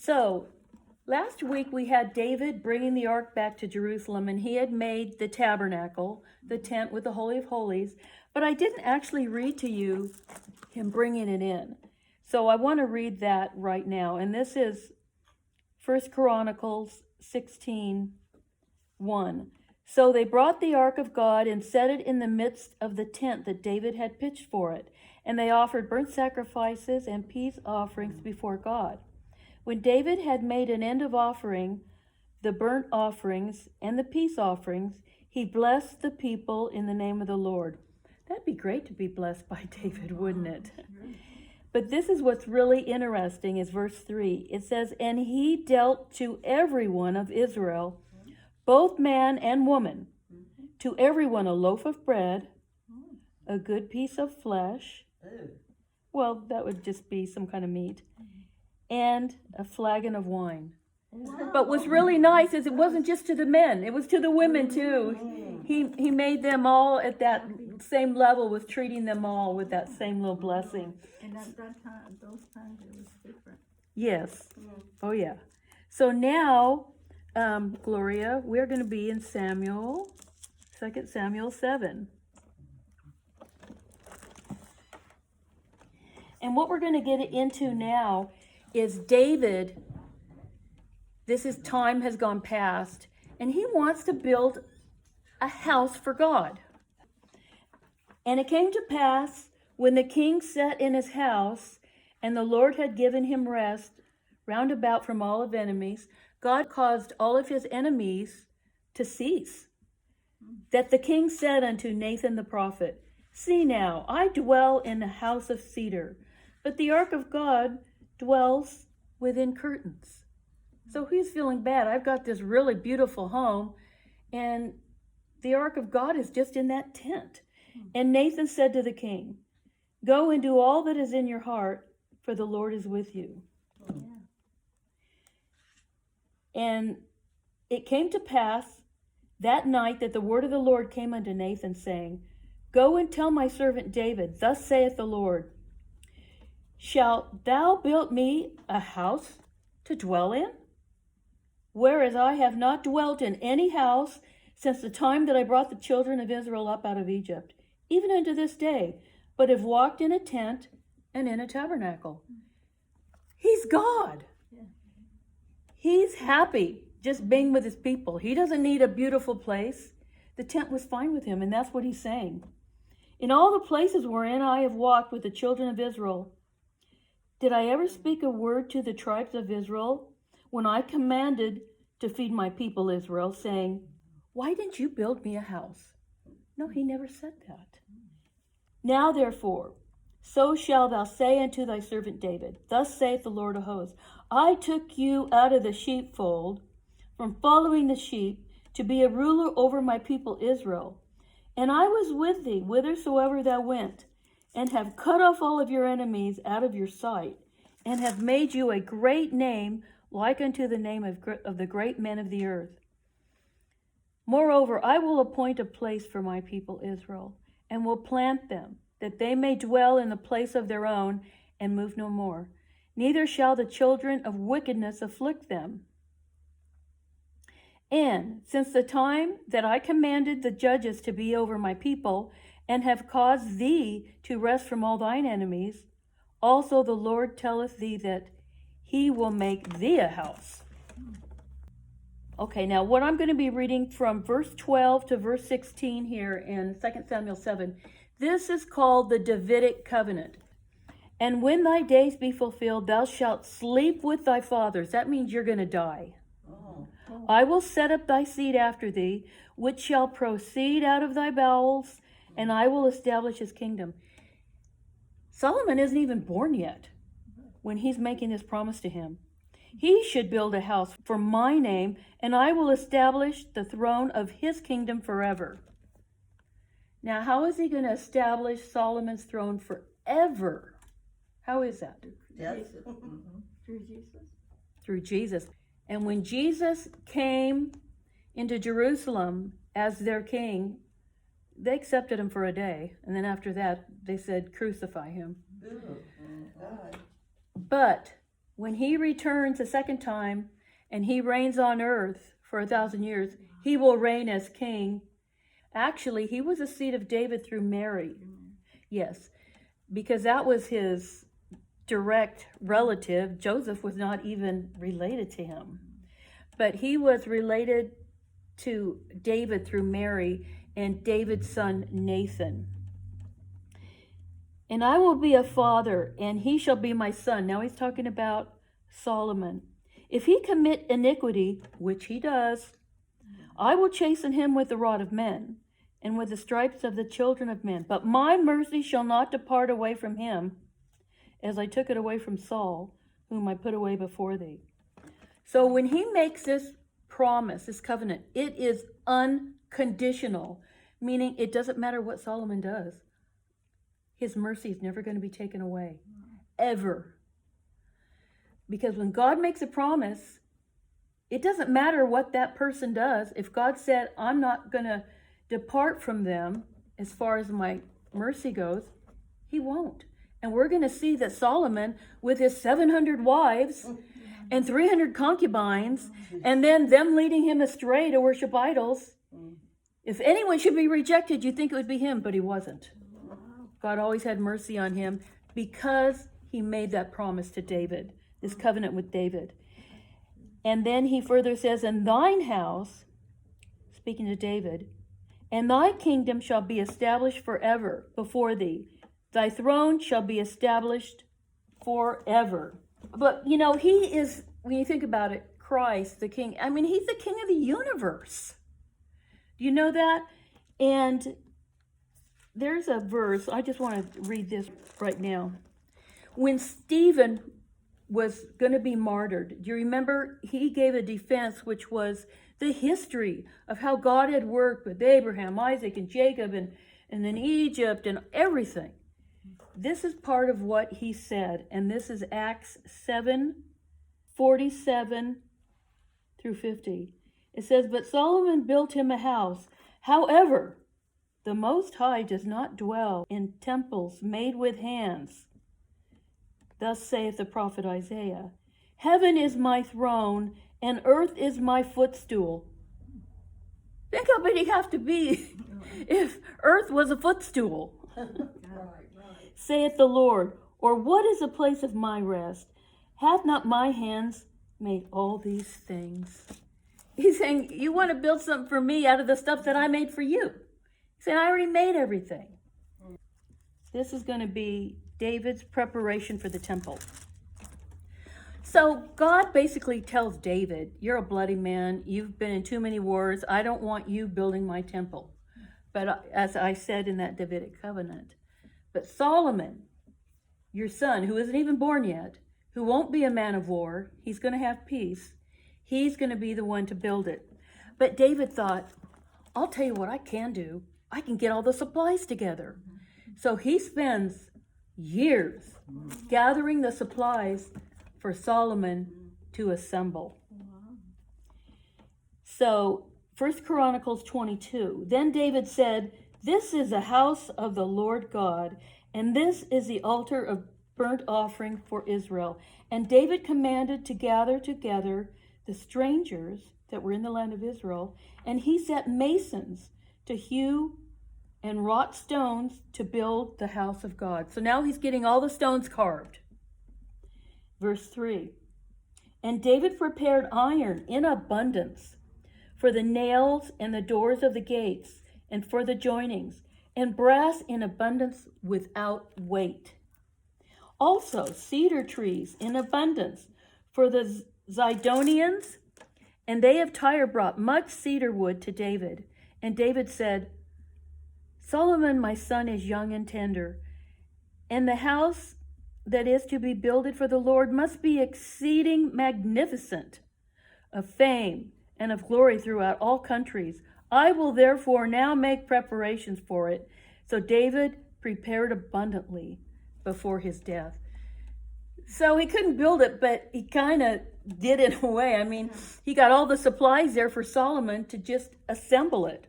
So, last week we had David bringing the ark back to Jerusalem, and he had made the tabernacle, the tent with the Holy of Holies, but I didn't actually read to you him bringing it in. So I want to read that right now, and this is 1 Chronicles 16:1. So they brought the ark of God and set it in the midst of the tent that David had pitched for it, and they offered burnt sacrifices and peace offerings before God. When David had made an end of offering the burnt offerings and the peace offerings, he blessed the people in the name of the Lord. That'd be great to be blessed by David, wouldn't it? But this is what's really interesting is verse 3. It says, and he dealt to everyone of Israel, both man and woman, to everyone a loaf of bread, a good piece of flesh. Well, that would just be some kind of meat. And a flagon of wine. Wow. But what's really nice is it wasn't just to the men, it was to the women too. He made them all at that same level, was treating them all with that same little blessing. And at that time, those times it was different. Yes. Oh yeah. So now, Gloria, we're going to be in 2 Samuel 7. And what we're going to get into now is David, time has gone past, and he wants to build a house for God. And it came to pass, when the king sat in his house, and the Lord had given him rest round about from all of enemies, God caused all of his enemies to cease. That the king said unto Nathan the prophet, see now, I dwell in a house of cedar, but the ark of God dwells within curtains. So he's feeling bad. I've got this really beautiful home, and the ark of God is just in that tent. And Nathan said to the king, go and do all that is in your heart, for the Lord is with you. Yeah. And it came to pass that night that the word of the Lord came unto Nathan, saying, go and tell my servant David, thus saith the Lord, shalt thou build me a house to dwell in? Whereas I have not dwelt in any house since the time that I brought the children of Israel up out of Egypt, even unto this day, but have walked in a tent and in a tabernacle. He's God. He's happy just being with his people. He doesn't need a beautiful place. The tent was fine with him, and that's what he's saying. In all the places wherein I have walked with the children of Israel, did I ever speak a word to the tribes of Israel when I commanded to feed my people Israel, saying, why didn't you build me a house? No, he never said that. Now therefore, so shalt thou say unto thy servant David, thus saith the Lord of hosts, I took you out of the sheepfold, from following the sheep, to be a ruler over my people Israel. And I was with thee whithersoever thou went, and have cut off all of your enemies out of your sight, and have made you a great name, like unto the name of the great men of the earth. Moreover, I will appoint a place for my people Israel, and will plant them, that they may dwell in the place of their own, and move no more. Neither shall the children of wickedness afflict them. And since the time that I commanded the judges to be over my people, and have caused thee to rest from all thine enemies, also the Lord telleth thee that he will make thee a house. Okay, now what I'm going to be reading from verse 12 to verse 16 here in 2 Samuel 7, this is called the Davidic Covenant. And when thy days be fulfilled, thou shalt sleep with thy fathers. That means you're going to die. I will set up thy seed after thee, which shall proceed out of thy bowels, and I will establish his kingdom. Solomon isn't even born yet when he's making this promise to him. He should build a house for my name, and I will establish the throne of his kingdom forever. Now, how is he going to establish Solomon's throne forever? How is that? Through Jesus. Through Jesus. And when Jesus came into Jerusalem as their king, they accepted him for a day. And then after that, they said, crucify him. But when he returns a second time and he reigns on earth for 1,000 years, he will reign as king. Actually, he was a seed of David through Mary. Yes, because that was his direct relative. Joseph was not even related to him, but he was related to David through Mary and David's son Nathan. And I will be a father, and he shall be my son. Now he's talking about Solomon. If he commit iniquity, which he does, I will chasten him with the rod of men, and with the stripes of the children of men. But my mercy shall not depart away from him, as I took it away from Saul, whom I put away before thee. So when he makes this promise, this covenant, it is unconditional, meaning it doesn't matter what Solomon does. His mercy is never going to be taken away, ever. Because when God makes a promise, it doesn't matter what that person does. If God said, I'm not going to depart from them as far as my mercy goes, he won't. And we're going to see that Solomon, with his 700 wives and 300 concubines, and then them leading him astray to worship idols, if anyone should be rejected, you'd think it would be him, but he wasn't. God always had mercy on him because he made that promise to David, this covenant with David. And then he further says, and thine house, speaking to David, and thy kingdom shall be established forever before thee. Thy throne shall be established forever. But, you know, he is, when you think about it, Christ, the king, I mean, he's the king of the universe. Do you know that? And there's a verse, I just want to read this right now. When Stephen was going to be martyred, do you remember he gave a defense which was the history of how God had worked with Abraham, Isaac, and Jacob, and then Egypt, and everything. This is part of what he said, and this is Acts 7:47 through 50. It says, but Solomon built him a house. However, the Most High does not dwell in temples made with hands. Thus saith the prophet Isaiah, heaven is my throne, and earth is my footstool. Think how big he'd have to be if earth was a footstool. Saith the Lord, or what is the place of my rest? Hath not my hands made all these things? He's saying, you want to build something for me out of the stuff that I made for you. He said, I already made everything. This is going to be David's preparation for the temple. So God basically tells David, you're a bloody man. You've been in too many wars. I don't want you building my temple. But as I said in that Davidic Covenant, but Solomon, your son, who isn't even born yet, who won't be a man of war, he's going to have peace. He's going to be the one to build it. But David thought, I'll tell you what I can do. I can get all the supplies together. So he spends years gathering the supplies for Solomon to assemble. So 1 Chronicles 22, then David said, this is the house of the Lord God, and this is the altar of burnt offering for Israel. And David commanded to gather together the strangers that were in the land of Israel, and he set masons to hew and wrought stones to build the house of God. So now he's getting all the stones carved. Verse 3, and David prepared iron in abundance for the nails and the doors of the gates and for the joinings, and brass in abundance without weight. Also cedar trees in abundance for the Zidonians, and they of Tyre brought much cedar wood to David. And David said, Solomon my son is young and tender, and the house that is to be builded for the Lord must be exceeding magnificent, of fame and of glory throughout all countries. I will therefore now make preparations for it. So David prepared abundantly before his death. So he couldn't build it, but he kind of did in a way. I mean, he got all the supplies there for Solomon to just assemble it.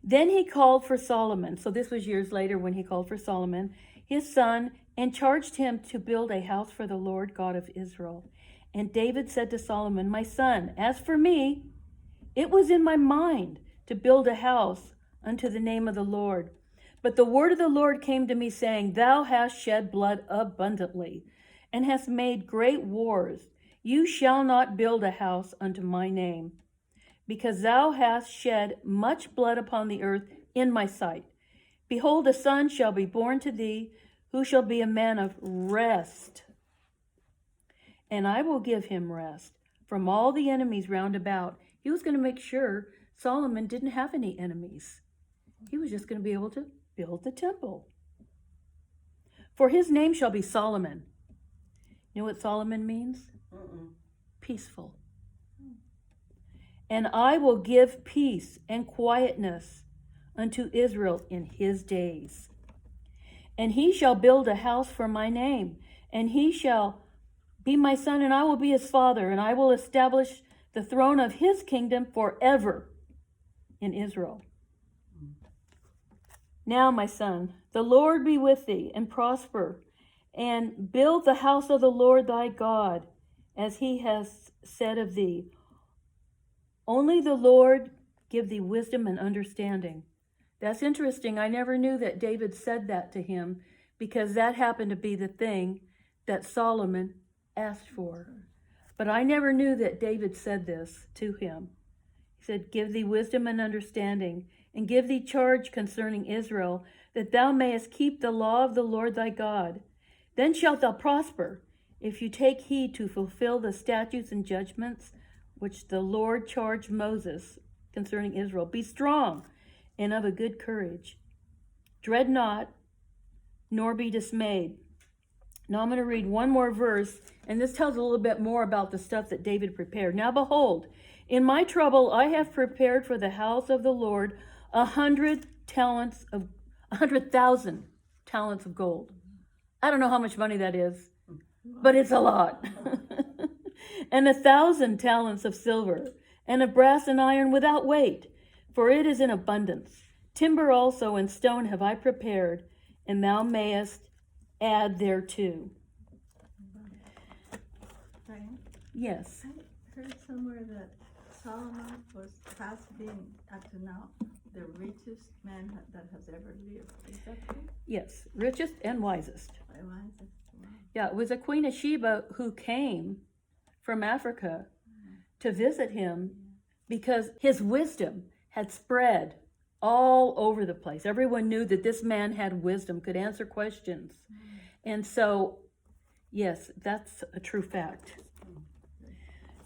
Then he called for Solomon. So this was years later when he called for Solomon, his son, and charged him to build a house for the Lord God of Israel. And David said to Solomon, my son, as for me, it was in my mind to build a house unto the name of the Lord. But the word of the Lord came to me, saying, thou hast shed blood abundantly, and hast made great wars. You shall not build a house unto my name, because thou hast shed much blood upon the earth in my sight. Behold, a son shall be born to thee, who shall be a man of rest. And I will give him rest from all the enemies round about. He was going to make sure Solomon didn't have any enemies. He was just going to be able to build the temple. For his name shall be Solomon. You know what Solomon means? Peaceful. And I will give peace and quietness unto Israel in his days. And he shall build a house for my name, and he shall be my son, and I will be his father, and I will establish the throne of his kingdom forever in Israel. Now, my son, the Lord be with thee, and prosper, and build the house of the Lord thy God, as he has said of thee. Only the Lord give thee wisdom and understanding. That's interesting. I never knew that David said that to him, because that happened to be the thing that Solomon asked for. But I never knew that David said this to him. He said, give thee wisdom and understanding, and give thee charge concerning Israel, that thou mayest keep the law of the Lord thy God. Then shalt thou prosper, if you take heed to fulfill the statutes and judgments which the Lord charged Moses concerning Israel. Be strong and of a good courage. Dread not, nor be dismayed. Now I'm going to read one more verse, and this tells a little bit more about the stuff that David prepared. Now behold, in my trouble I have prepared for the house of the Lord 100,000 talents of gold. I don't know how much money that is, but it's a lot. And 1,000 talents of silver, and of brass and iron without weight, for it is in abundance. Timber also and stone have I prepared, and thou mayest add thereto. Diane, Yes. I heard somewhere that Solomon has been, up to now, the richest man that has ever lived. Is that true? Yes, richest and wisest. Wow. Yeah, it was a Queen of Sheba who came from Africa to visit him because his wisdom had spread all over the place. Everyone knew that this man had wisdom, could answer questions. And so, yes, that's a true fact.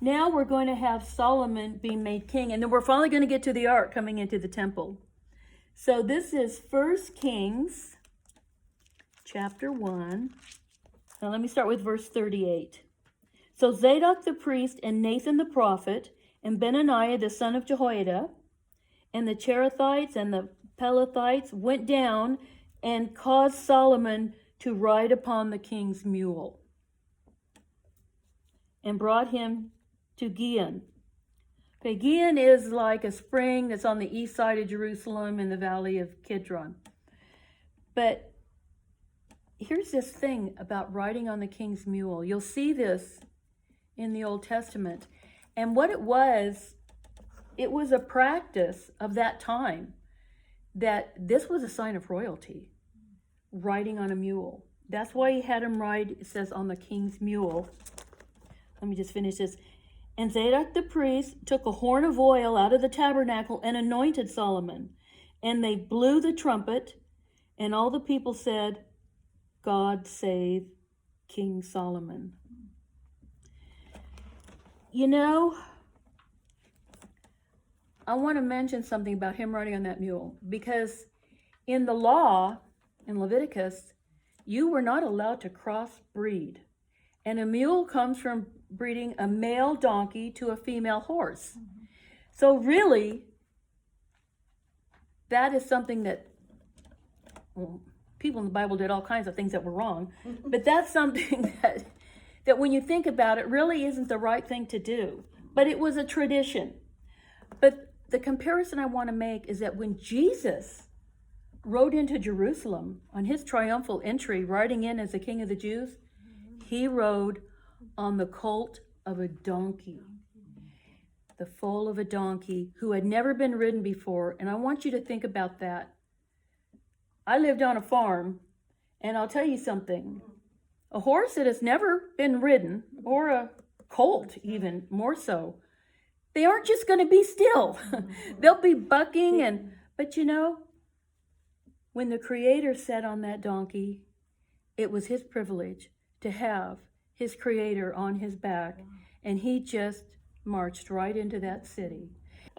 Now we're going to have Solomon being made king, and then we're finally going to get to the ark coming into the temple. So this is 1 Kings chapter 1. Now let me start with verse 38. So Zadok the priest and Nathan the prophet and Benaniah the son of Jehoiada and the Cherethites and the Pelethites went down and caused Solomon to ride upon the king's mule and brought him to Gihon. Okay, Gihon is like a spring that's on the east side of Jerusalem in the valley of Kidron. But here's this thing about riding on the king's mule. You'll see this in the Old Testament. And what it was a practice of that time, that this was a sign of royalty, riding on a mule. That's why he had him ride, it says, on the king's mule. Let me just finish this. And Zadok the priest took a horn of oil out of the tabernacle and anointed Solomon. And they blew the trumpet, and all the people said, God save King Solomon. You know, I want to mention something about him riding on that mule, because in the law, in Leviticus, you were not allowed to crossbreed. And a mule comes from breeding a male donkey to a female horse. So really, that is something that, well, people in the Bible did all kinds of things that were wrong, but that's something that when you think about it, really isn't the right thing to do. But it was a tradition. But the comparison I want to make is that when Jesus rode into Jerusalem on his triumphal entry, riding in as the King of the Jews, he rode on the colt of a donkey, the foal of a donkey, who had never been ridden before. And I want you to think about that. I lived on a farm, and I'll tell you something. A horse that has never been ridden, or a colt even more so, they aren't just going to be still. They'll be bucking, but you know, when the Creator sat on that donkey, it was his privilege to have his Creator on his back, and he just marched right into that city.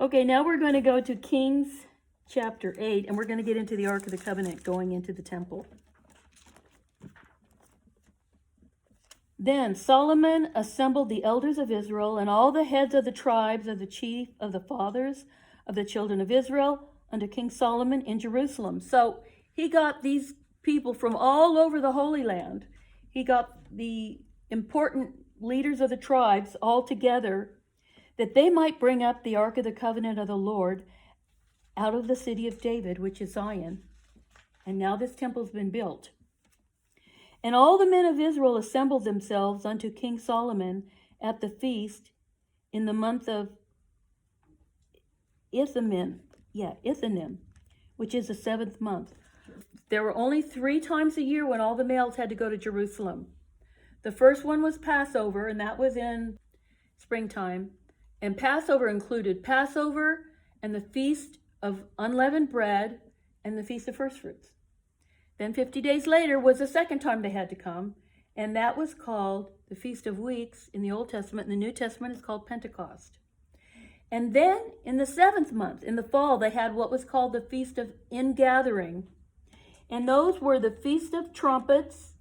Okay, now we're going to go to Kings chapter 8, and we're going to get into the Ark of the Covenant going into the temple. Then Solomon assembled the elders of Israel and all the heads of the tribes of the chief of the fathers of the children of Israel under King Solomon in Jerusalem. So he got these people from all over the Holy Land. He got the important leaders of the tribes all together that they might bring up the Ark of the Covenant of the Lord out of the city of David, which is Zion. And now this temple's been built. And all the men of Israel assembled themselves unto King Solomon at the feast in the month of Ithanim, which is the 7th month. There were only 3 times a year when all the males had to go to Jerusalem. The first one was Passover, and that was in springtime. And Passover included Passover and the Feast of Unleavened Bread and the Feast of First Fruits. Then 50 days later was the second time they had to come, and that was called the Feast of Weeks in the Old Testament. In the New Testament, it's called Pentecost. And then in the 7th month, in the fall, they had what was called the Feast of Ingathering. And those were the Feast of Trumpets,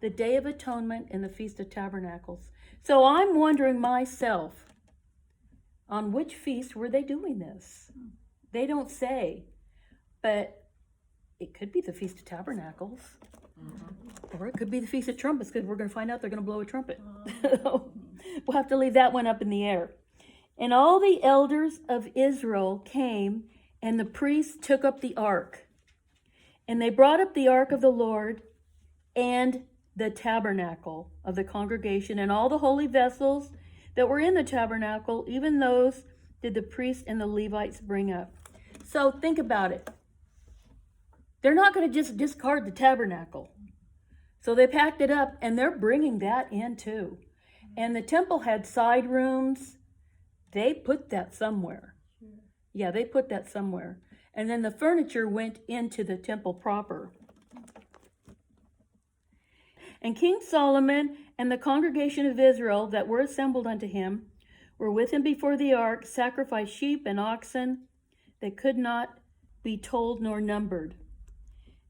the Day of Atonement, and the Feast of Tabernacles. So I'm wondering myself, on which feast were they doing this? They don't say, but it could be the Feast of Tabernacles, or it could be the Feast of Trumpets, because we're going to find out they're going to blow a trumpet. We'll have to leave that one up in the air. And all the elders of Israel came, and the priests took up the ark. And they brought up the ark of the Lord and the tabernacle of the congregation, and all the holy vessels that were in the tabernacle, even those did the priests and the Levites bring up. So think about it. They're not going to just discard the tabernacle. So they packed it up, and they're bringing that in too. And the temple had side rooms. They put that somewhere. Yeah, they put that somewhere. And then the furniture went into the temple proper. And King Solomon and the congregation of Israel that were assembled unto him were with him before the ark, sacrificed sheep and oxen that could not be told nor numbered.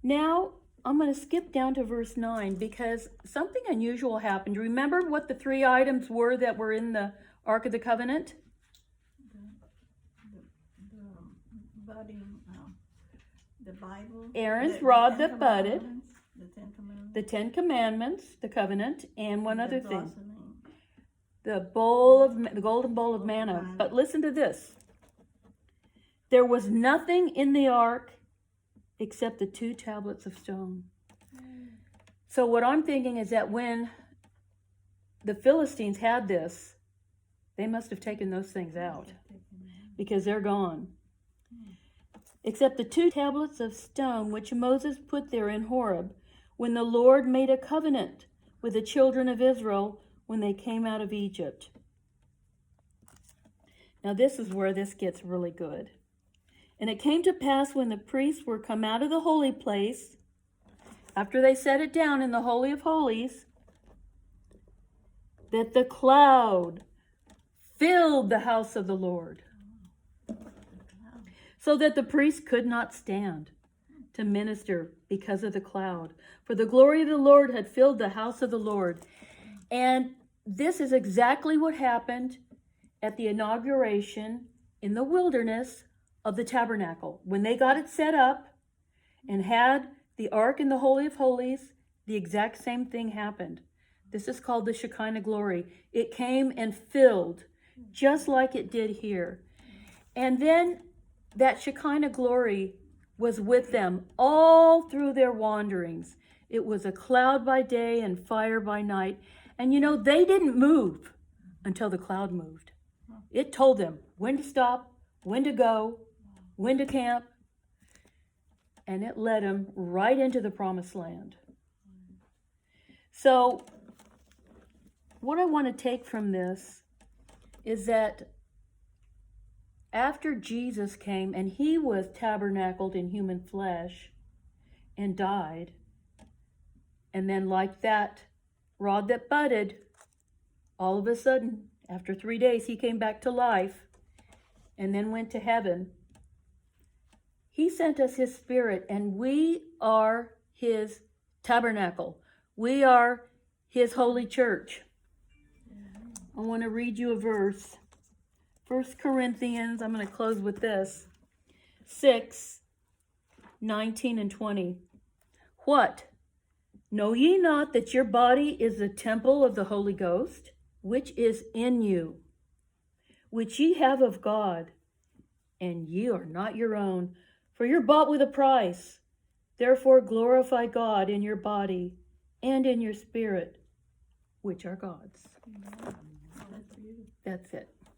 Now, I'm going to skip down to verse 9 because something unusual happened. Remember what the 3 items were that were in the Ark of the Covenant? The Bible. Aaron's rod that budded. The 10 Commandments. The 10 Commandments, the covenant, and one other thing. Blossoming. The golden bowl of manna. But listen to this. There was nothing in the ark except the 2 tablets of stone. So what I'm thinking is that when the Philistines had this, they must have taken those things out because they're gone. Except the 2 tablets of stone which Moses put there in Horeb when the Lord made a covenant with the children of Israel when they came out of Egypt. Now this is where this gets really good. And it came to pass when the priests were come out of the holy place, after they set it down in the Holy of Holies, that the cloud filled the house of the Lord, so that the priests could not stand to minister because of the cloud. For the glory of the Lord had filled the house of the Lord. And this is exactly what happened at the inauguration in the wilderness of the tabernacle. When they got it set up and had the ark in the Holy of Holies, the exact same thing happened. This is called the Shekinah glory. It came and filled just like it did here. And then that Shekinah glory was with them all through their wanderings. It was a cloud by day and fire by night. And you know, they didn't move until the cloud moved. It told them when to stop, when to go, when to camp. And it led them right into the promised land. So, what I want to take from this is that after Jesus came and he was tabernacled in human flesh and died, and then like that rod that budded, all of a sudden, after 3 days, he came back to life and then went to heaven. He sent us his Spirit, and we are his tabernacle. We are his holy church. I want to read you a verse. 1 Corinthians, I'm going to close with this. 6:19 and 20. What? Know ye not that your body is the temple of the Holy Ghost, which is in you, which ye have of God, and ye are not your own, for you're bought with a price. Therefore glorify God in your body and in your spirit, which are God's. That's it.